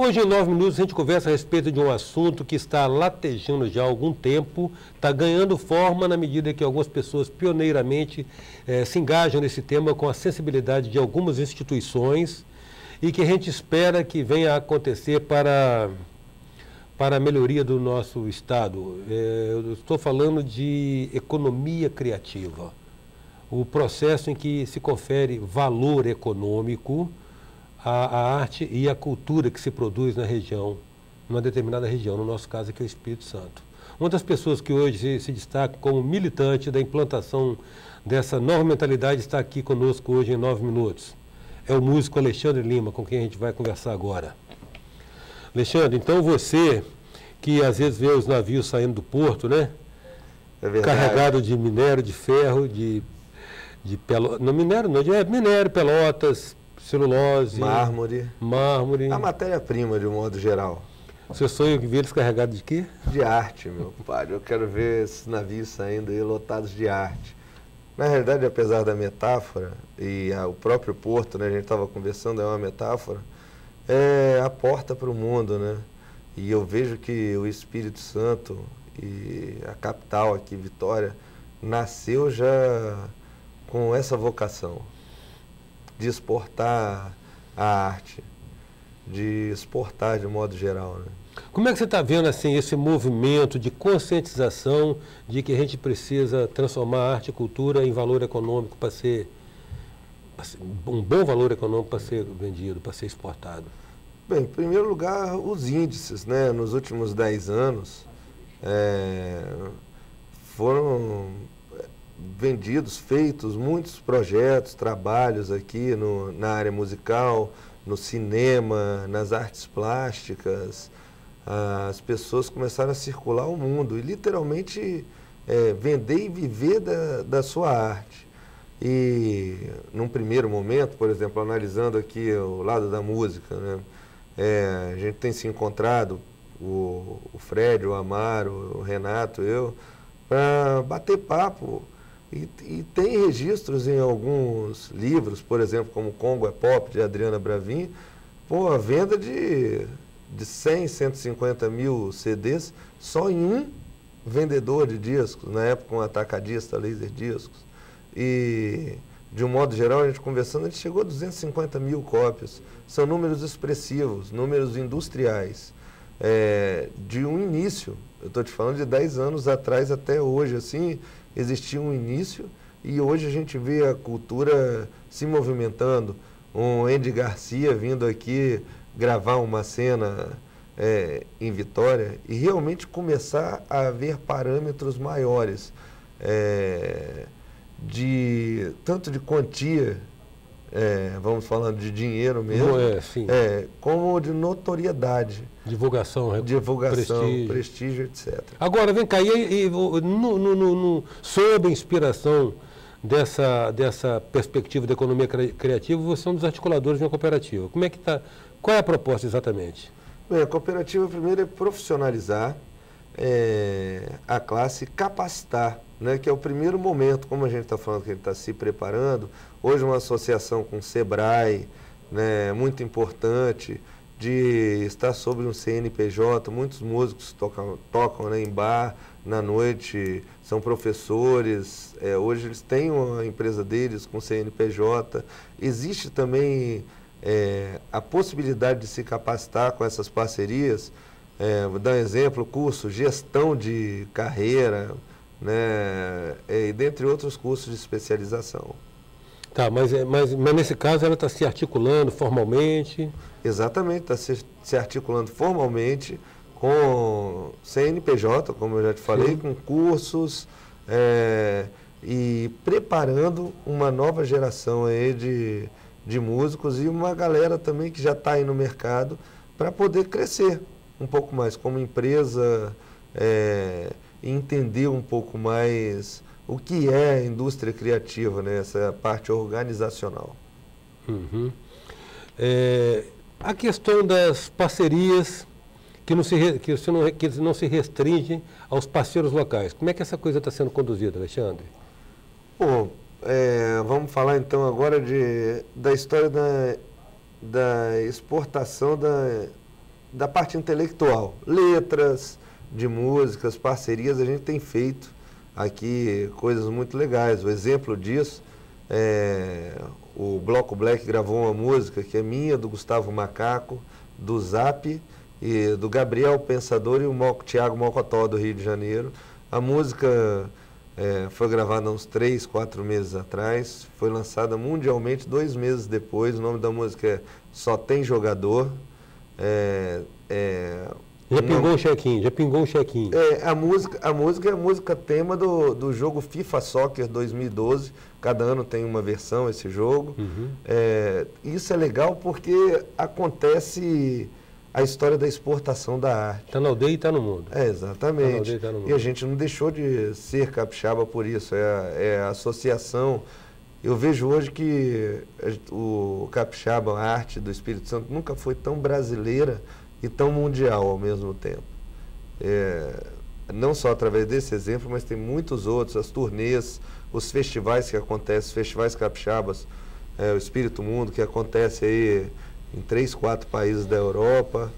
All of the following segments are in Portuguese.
Hoje, em 9 minutos, a gente conversa a respeito de um assunto que está latejando já há algum tempo, está ganhando forma na medida que algumas pessoas pioneiramente se engajam nesse tema com a sensibilidade de algumas instituições e que a gente espera que venha a acontecer para a melhoria do nosso Estado. Eu estou falando de economia criativa, o processo em que se confere valor econômico à arte e à cultura que se produz na região, numa determinada região, no nosso caso aqui é o Espírito Santo. Uma das pessoas que hoje se destaca como militante da implantação dessa nova mentalidade está aqui conosco hoje em 9 minutos. É o músico Alexandre Lima, com quem a gente vai conversar agora. Alexandre, então você, que às vezes vê os navios saindo do porto, né? É verdade. Carregado de minério, de ferro, de pelotas, não minério não, minério, pelotas, celulose, mármore. A matéria-prima, de um modo geral. Seu sonho é ver eles carregados de quê? De arte, meu compadre. Eu quero ver esses navios saindo aí lotados de arte. Na realidade, apesar da metáfora, e o próprio porto, né, a gente estava conversando, é uma metáfora, é a porta para o mundo, né? E eu vejo que o Espírito Santo e a capital aqui, Vitória, nasceu já com essa vocação de exportar a arte, de exportar de modo geral, né? Como é que você está vendo assim, esse movimento de conscientização de que a gente precisa transformar a arte e cultura em valor econômico para ser um bom valor econômico para ser vendido, para ser exportado? Bem, em primeiro lugar, os índices, né? Nos últimos 10 anos foram vendidos, feitos muitos projetos, trabalhos aqui na área musical, no cinema, nas artes plásticas. As pessoas começaram a circular o mundo e literalmente vender e viver da sua arte. E num primeiro momento, por exemplo, analisando aqui o lado da música, né, a gente tem se encontrado, o Fred, o Amaro, o Renato, eu, para bater papo. E tem registros em alguns livros, por exemplo, como Congo é Pop, de Adriana Bravin, a venda de 100, 150 mil CDs só em um vendedor de discos, na época um atacadista, Laser Discos. E, de um modo geral, a gente conversando, a gente chegou a 250 mil cópias. São números expressivos, números industriais. De um início, eu estou te falando de 10 anos atrás até hoje, assim, existia um início e hoje a gente vê a cultura se movimentando. Um Andy Garcia vindo aqui gravar uma cena em Vitória e realmente começar a haver parâmetros maiores, tanto de quantia, vamos falando de dinheiro mesmo, como de notoriedade. Divulgação, prestígio, etc. Agora, vem cá, sob a inspiração dessa perspectiva da economia criativa, você é um dos articuladores de uma cooperativa. Como é que está? Qual é a proposta exatamente? Bem, a cooperativa primeiro é profissionalizar a classe, capacitar, né, que é o primeiro momento, como a gente está falando que ele está se preparando. Hoje uma associação com o Sebrae, né, muito importante, de estar sobre um CNPJ, muitos músicos tocam, né, em bar, na noite, são professores, hoje eles têm uma empresa deles com CNPJ. Existe também a possibilidade de se capacitar com essas parcerias. Vou dar um exemplo, curso Gestão de Carreira, né, e dentre outros cursos de especialização. Tá, mas nesse caso ela está se articulando formalmente? Exatamente, está se articulando formalmente com CNPJ, como eu já te falei, sim, com cursos e preparando uma nova geração aí de músicos e uma galera também que já está aí no mercado para poder crescer um pouco mais como empresa e entender um pouco mais o que é a indústria criativa, né? Essa parte organizacional. Uhum. A questão das parcerias que não se restringem aos parceiros locais. Como é que essa coisa está sendo conduzida, Alexandre? Bom, vamos falar então agora da história da exportação da parte intelectual, letras de músicas, parcerias, a gente tem feito aqui coisas muito legais. O exemplo disso o Bloco Black gravou uma música que é minha, do Gustavo Macaco, do Zap e do Gabriel Pensador e o Thiago Mocotó, do Rio de Janeiro. A música foi gravada uns 3, 4 meses atrás, foi lançada mundialmente 2 meses depois. O nome da música é Só Tem Jogador. Já pingou um check-in, já pingou um check-in. A música é a música tema do jogo FIFA Soccer 2012. Cada ano tem uma versão esse jogo. Uhum. Isso é legal porque acontece a história da exportação da arte. Está na aldeia e está no mundo. Exatamente. Tá na aldeia e tá no mundo. E a gente não deixou de ser capixaba por isso. É a associação. Eu vejo hoje que o capixaba, a arte do Espírito Santo, nunca foi tão brasileira e tão mundial ao mesmo tempo. Não só através desse exemplo, mas tem muitos outros, as turnês, os festivais que acontecem, os festivais capixabas, o Espírito Mundo, que acontece aí em 3, 4 países da Europa.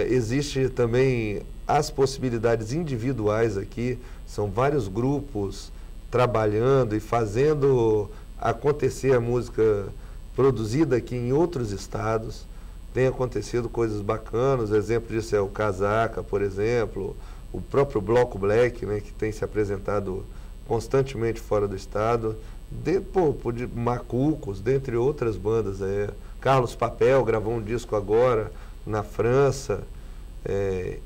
Existe também as possibilidades individuais aqui, são vários grupos trabalhando e fazendo acontecer a música produzida aqui em outros estados. Tem acontecido coisas bacanas, o exemplo disso é o Casaca, por exemplo, o próprio Bloco Black, né, que tem se apresentado constantemente fora do estado, de Macucos, dentre outras bandas. Carlos Papel gravou um disco agora na França.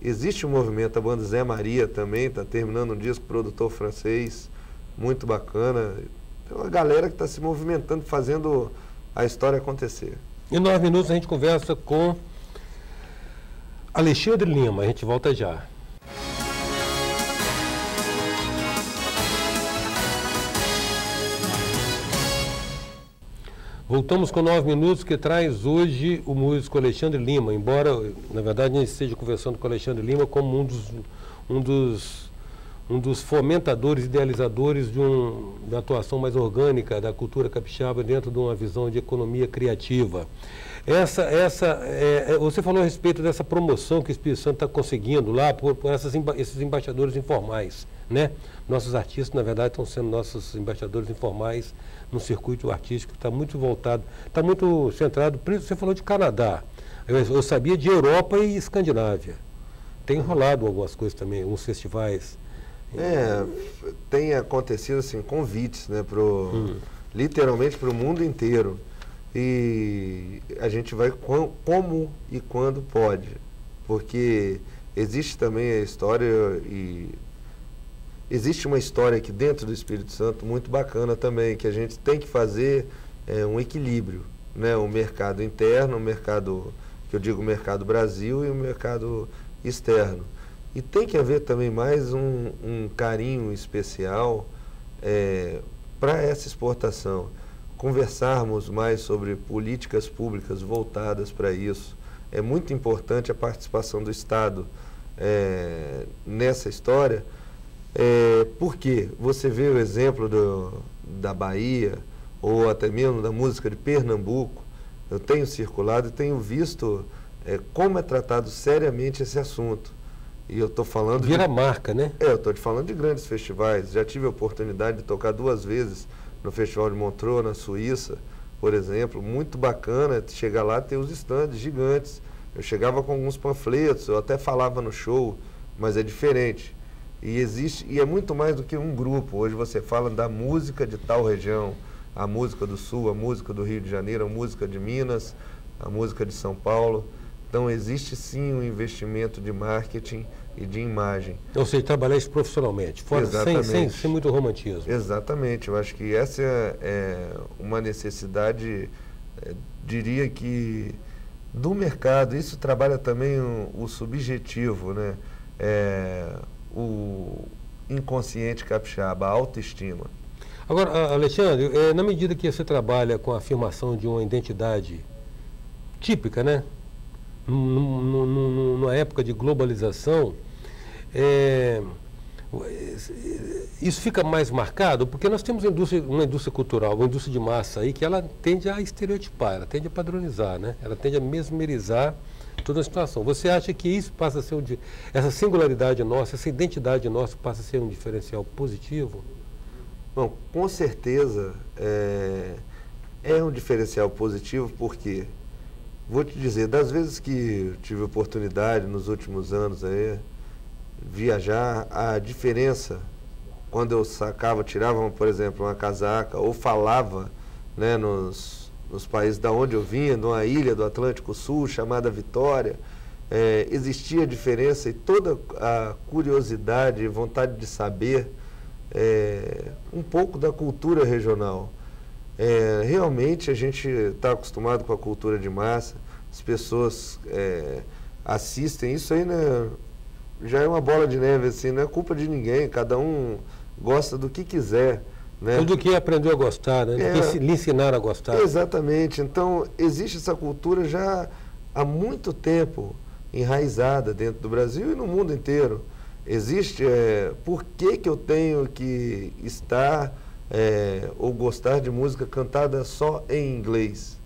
Existe um movimento, a banda Zé Maria também está terminando um disco, produtor francês, muito bacana. Tem uma galera que está se movimentando, fazendo a história acontecer. Em 9 minutos a gente conversa com Alexandre Lima. A gente volta já. Voltamos com 9 minutos, que traz hoje o músico Alexandre Lima. Embora, na verdade, a gente esteja conversando com o Alexandre Lima como um dos fomentadores, idealizadores de uma atuação mais orgânica da cultura capixaba dentro de uma visão de economia criativa. Você falou a respeito dessa promoção que o Espírito Santo está conseguindo lá por esses embaixadores informais, né? Nossos artistas, na verdade, estão sendo nossos embaixadores informais no circuito artístico, está muito voltado, está muito centrado. Você falou de Canadá, eu sabia de Europa e Escandinávia. Tem rolado algumas coisas também, alguns festivais. Tem acontecido assim, convites, né, literalmente para o mundo inteiro. E a gente vai como e quando pode. Porque existe também a história, e existe uma história aqui dentro do Espírito Santo muito bacana também, que a gente tem que fazer um equilíbrio, né? O mercado interno, o mercado, que eu digo mercado Brasil, e o mercado externo. E tem que haver também mais um carinho especial para essa exportação. Conversarmos mais sobre políticas públicas voltadas para isso. É muito importante a participação do Estado nessa história, porque você vê o exemplo da Bahia, ou até mesmo da música de Pernambuco. Eu tenho circulado e tenho visto como é tratado seriamente esse assunto. E eu estou falando... Vira marca, né? Eu estou te falando de grandes festivais. Já tive a oportunidade de tocar 2 vezes no Festival de Montreux, na Suíça, por exemplo. Muito bacana chegar lá e ter os estandes gigantes. Eu chegava com alguns panfletos, eu até falava no show, mas é diferente. E é muito mais do que um grupo. Hoje você fala da música de tal região, a música do Sul, a música do Rio de Janeiro, a música de Minas, a música de São Paulo. Então, existe sim um investimento de marketing e de imagem. Ou seja, trabalhar isso profissionalmente, sem muito romantismo. Exatamente. Eu acho que essa é uma necessidade, diria que, do mercado. Isso trabalha também o subjetivo, né? O inconsciente capixaba, a autoestima. Agora, Alexandre, na medida que você trabalha com a afirmação de uma identidade típica, né? Numa época de globalização, isso fica mais marcado, porque nós temos uma indústria cultural, uma indústria de massa aí, que ela tende a estereotipar, ela tende a padronizar, né? Ela tende a mesmerizar toda a situação. Você acha que isso passa a ser essa singularidade nossa, essa identidade nossa passa a ser um diferencial positivo? Bom, com certeza é um diferencial positivo, porque vou te dizer, das vezes que eu tive oportunidade nos últimos anos aí, viajar, a diferença quando eu sacava, tirava, por exemplo, uma casaca ou falava, né, nos países da onde eu vinha, numa ilha do Atlântico Sul chamada Vitória, existia diferença e toda a curiosidade e vontade de saber um pouco da cultura regional. Realmente a gente está acostumado com a cultura de massa, as pessoas assistem, isso aí, né, já é uma bola de neve, assim, não é culpa de ninguém, cada um gosta do que quiser. Né? Tudo que aprendeu a gostar, né? Lhe ensinaram a gostar. Exatamente. Então, existe essa cultura já há muito tempo enraizada dentro do Brasil e no mundo inteiro. Existe, por que eu tenho que estar ou gostar de música cantada só em inglês?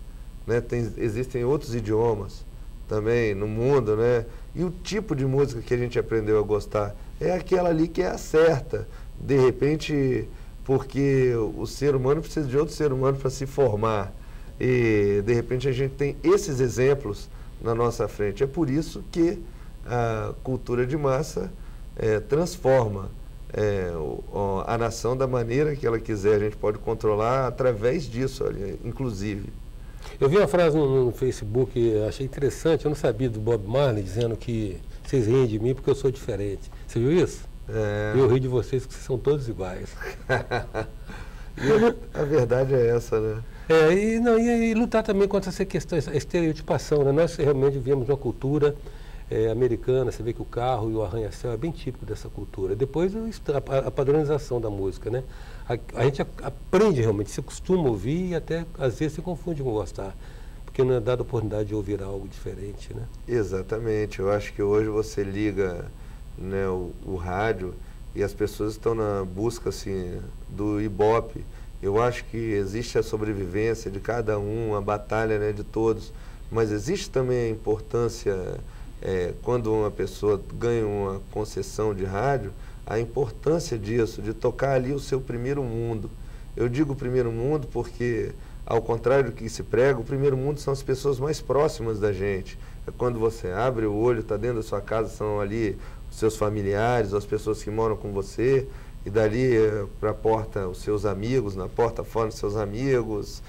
Né? Existem outros idiomas também no mundo, né? E o tipo de música que a gente aprendeu a gostar é aquela ali que é a certa. De repente, porque o ser humano precisa de outro ser humano para se formar. E, de repente, a gente tem esses exemplos na nossa frente. É por isso que a cultura de massa transforma a nação da maneira que ela quiser. A gente pode controlar através disso, olha, inclusive. Eu vi uma frase no Facebook, achei interessante, eu não sabia, do Bob Marley, dizendo que vocês riem de mim porque eu sou diferente. Você viu isso? Eu rio de vocês porque vocês são todos iguais. A verdade é essa, né? E lutar também contra essa questão, essa estereotipação, né? Nós realmente vivemos uma cultura americana, você vê que o carro e o arranha-céu é bem típico dessa cultura. Depois a padronização da música, né? A gente aprende realmente, se costuma ouvir e até às vezes se confunde com gostar, porque não é dada a oportunidade de ouvir algo diferente, né? Exatamente, eu acho que hoje você liga, né, o rádio e as pessoas estão na busca assim, do Ibope. Eu acho que existe a sobrevivência de cada um, a batalha, né, de todos, mas existe também a importância, quando uma pessoa ganha uma concessão de rádio, a importância disso, de tocar ali o seu primeiro mundo. Eu digo primeiro mundo porque, ao contrário do que se prega, o primeiro mundo são as pessoas mais próximas da gente. É quando você abre o olho, está dentro da sua casa, são ali os seus familiares, as pessoas que moram com você, e dali para a porta os seus amigos, na porta fora os seus amigos,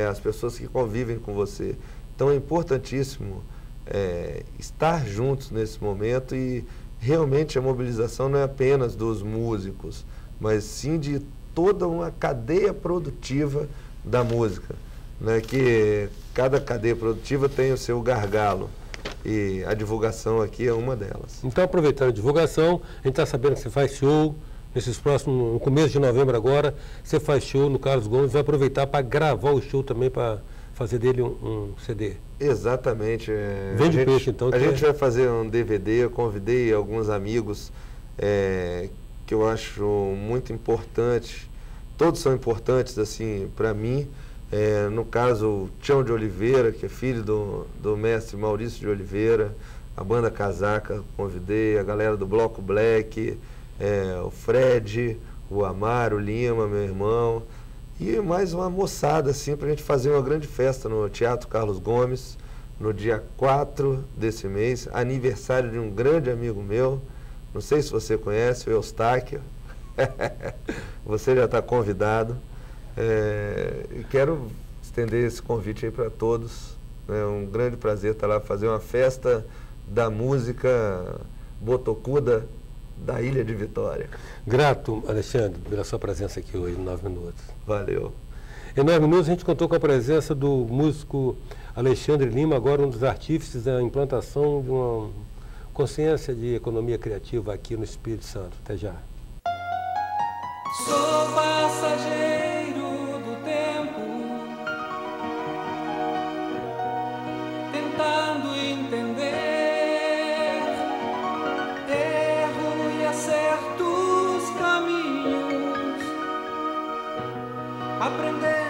as pessoas que convivem com você. Então é importantíssimo estar juntos nesse momento, e realmente a mobilização não é apenas dos músicos, mas sim de toda uma cadeia produtiva da música, né? Que cada cadeia produtiva tem o seu gargalo, e a divulgação aqui é uma delas. Então, aproveitando a divulgação, a gente está sabendo que você faz show no começo de novembro agora, você faz show no Carlos Gomes, vai aproveitar para gravar o show também, para fazer dele um CD. Exatamente. Vende peixe, então. A gente vai fazer um DVD, eu convidei alguns amigos que eu acho muito importante, todos são importantes assim para mim. No caso, o Tião de Oliveira, que é filho do mestre Maurício de Oliveira, a banda Casaca, convidei, a galera do Bloco Black, o Fred, o Amaro Lima, meu irmão, e mais uma moçada assim, para a gente fazer uma grande festa no Teatro Carlos Gomes, no dia 4 desse mês, aniversário de um grande amigo meu, não sei se você conhece, o Eustáquio. Você já está convidado. E quero estender esse convite aí para todos. É um grande prazer estar lá, fazer uma festa da música botocuda da Ilha de Vitória. Grato, Alexandre, pela sua presença aqui hoje, em 9 minutos. Valeu. Em 9 minutos a gente contou com a presença do músico Alexandre Lima, agora um dos artífices da implantação de uma consciência de economia criativa aqui no Espírito Santo. Até já. Sou passageiro do tempo, tentando entender, erro e acerto os caminhos, aprender